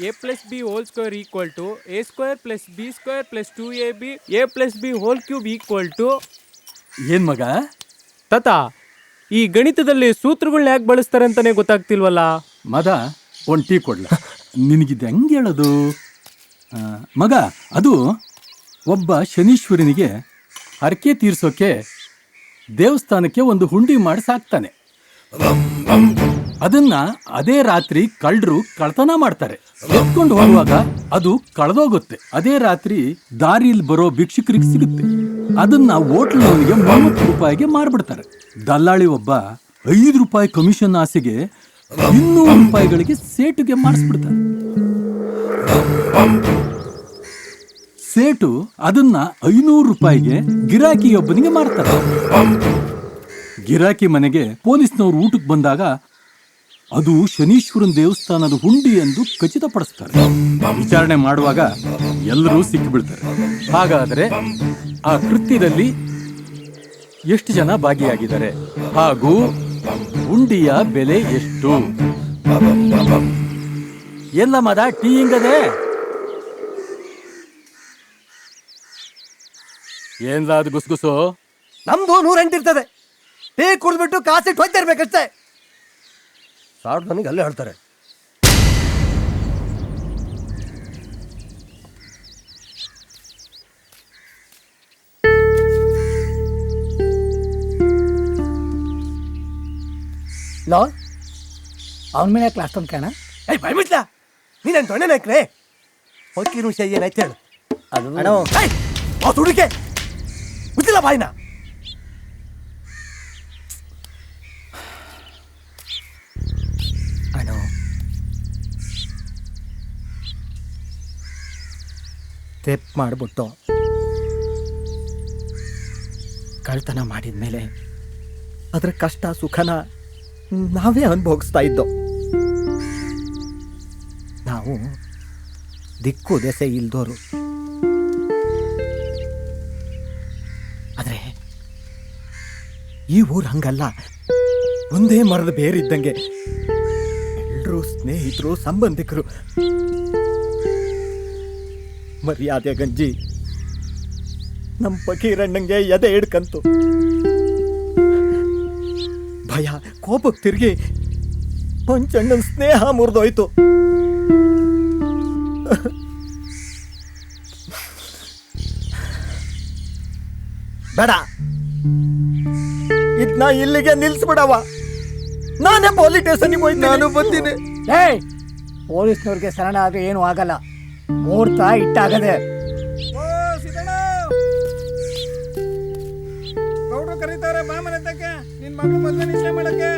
a plus b whole square equal to a square plus b square plus 2ab a plus b whole cube equal to ಏನ್ ಮಗ? ತಾತ, ಈ ಗಣಿತದಲ್ಲಿ ಸೂತ್ರಗಳನ್ನ ಯಾಕೆ ಬಳಸ್ತಾರೆ ಅಂತಾನೆ ಗೊತ್ತಾಗ್ತಿಲ್ವಲ್ಲ. ಮದ, ಒಂದು ಟೀ ಕೊಡ್ಲ? ನಿನಗಿದ್ದು ಹೆಂಗೆ ಹೇಳೋದು ಮಗ? ಅದು ಒಬ್ಬ ಶನೀಶ್ವರನಿಗೆ ಹರಕೆ ತೀರ್ಸೋಕೆ ದೇವಸ್ಥಾನಕ್ಕೆ ಒಂದು ಹುಂಡಿ ಮಾಡಿ ಸಾಕ್ತಾನೆ. ಅದನ್ನ ಅದೇ ರಾತ್ರಿ ಕಳ್ಳರು ಕಳ್ತನ ಮಾಡ್ತಾರೆ. ಎತ್ಕೊಂಡು ಹೋಗುವಾಗ ಅದು ಕಳೆದೋಗುತ್ತೆ. ಅದೇ ರಾತ್ರಿ ದಾರಿಲಿ ಬರೋ ಭಿಕ್ಷುಕರಿಗೆ ಸಿಗುತ್ತೆ. ಅದನ್ನ ಹೋಟ್ಲವನಿಗೆ 30 ರೂಪಾಯಿಗೆ ಮಾರ್ಬಿಡ್ತಾರೆ. ದಲ್ಲಾಳಿ ಒಬ್ಬ 5 ರೂಪಾಯಿ ಕಮಿಷನ್ ಆಸೆಗೆ 200 ರೂಪಾಯಿಗಳಿಗೆ ಸೇಟುಗೆ ಮಾಡಿಸ್ಬಿಡ್ತಾರೆ. ಸೇಟು ಅದನ್ನ 500 ರೂಪಾಯಿಗೆ ಗಿರಾಕಿಯೊಬ್ಬನಿಗೆ ಮಾರ್ತಾರೆ. ಗಿರಾಕಿ ಮನೆಗೆ ಪೊಲೀಸ್ನವರು ಊಟಕ್ಕೆ ಬಂದಾಗ ಅದು ಶನೀಶ್ವರನ ದೇವಸ್ಥಾನದ ಹುಂಡಿ ಎಂದು ಖಚಿತಪಡಿಸ್ತಾರೆ. ವಿಚಾರಣೆ ಮಾಡುವಾಗ ಎಲ್ಲರೂ ಸಿಕ್ಕಿಬಿಡ್ತಾರೆ. ಹಾಗಾದರೆ ಆ ಕೃತ್ಯದಲ್ಲಿ ಎಷ್ಟು ಜನ ಭಾಗಿಯಾಗಿದ್ದಾರೆ ಹಾಗೂ ಹುಂಡಿಯ ಬೆಲೆ ಎಷ್ಟು? ಎಲ್ಲ ಮದ ಟೀ ಹಿಂಗದೆ? ಏನ್ಲ ಅದು ಗುಸ್ಗುಸು? ನಮ್ದು 108 ಇರ್ತದೆ. ಟೀ ಕುಡಿದ್ಬಿಟ್ಟು ಕಾಸಿಟ್ಟು ಹೋಯ್ತಾ ಇರ್ಬೇಕಷ್ಟೇ. ಸಾರ್ ನನಗೆ ಅಲ್ಲೇ ಹೇಳ್ತಾರೆ. ಲೋ, ಅವನ ಮೇಲೆ ಕ್ಲಾಸ್ ತಂದು ಕಾಣ. ಭಯಮಿಟ್ಲ ನೀನೇನು ತೊಣ್ಣೆ ನಾಯಕ್ರೆ? ಹೊಕ್ಕಿನ ವಿಷಯ ಏನಾಯ್ತು ಹೇಳು. ಅದು ಅಣ್ಣ ಆ ಸುಡಿಕೆ ಗೊತ್ತಿಲ್ಲ ಬಾಯಿನ. ಅಣ್ಣ ತೆಪ್ ಮಾಡಿಬಿಟ್ಟು ಕಳ್ತನ ಮಾಡಿದ್ಮೇಲೆ ಅದರ ಕಷ್ಟ ಸುಖನ ನಾವೇ ಅನುಭವಿಸ್ತಾ ಇದ್ದೋ. ನಾವು ದಿಕ್ಕು ದೆಸೆ ಇಲ್ದೋರು. ಆದರೆ ಈ ಊರು ಹಂಗಲ್ಲ. ಒಂದೇ ಮರದ ಬೇರಿದ್ದಂಗೆ ಎಲ್ಲರೂ ಸ್ನೇಹಿತರು, ಸಂಬಂಧಿಕರು. ಮರ್ಯಾದೆ ಗಂಜಿ ನಮ್ಮ ಫಕೀರಣ್ಣಂಗೆ ಎದೆ ಹಿಡ್ಕಂತು. ಭಯ ಕೋಪಕ್ಕೆ ತಿರುಗಿ ಪಂಚಣ್ಣನ ಸ್ನೇಹ ಮುರಿದೋಯ್ತು. ಬೇಡ, ಇದನ್ನ ಇಲ್ಲಿಗೆ ನಿಲ್ಸ್ಬಿಡವ. ನಾನೇ ಪೊಲೀಸ್ ಸ್ಟೇಷನ್ಗೆ ಹೋಯ್ತು. ನಾನು ಬಂದಿನಿ. ಏಯ್, ಪೊಲೀಸ್ನವ್ರಿಗೆ ಶರಣ ಆದ್ರೆ ಏನು ಆಗಲ್ಲ. ಮುಹೂರ್ತ ಇಟ್ಟಾಗದೆ. ಗೌಡ್ರು ಕರೀತಾರೆ, ಬಾ ಮನೆ ತಕ್ಕೆ. ನಿನ್ ಮಗಳು ಮದ್ವೆ ನಿಶ್ಚಯ ಮಾಡಕ್ಕೆ.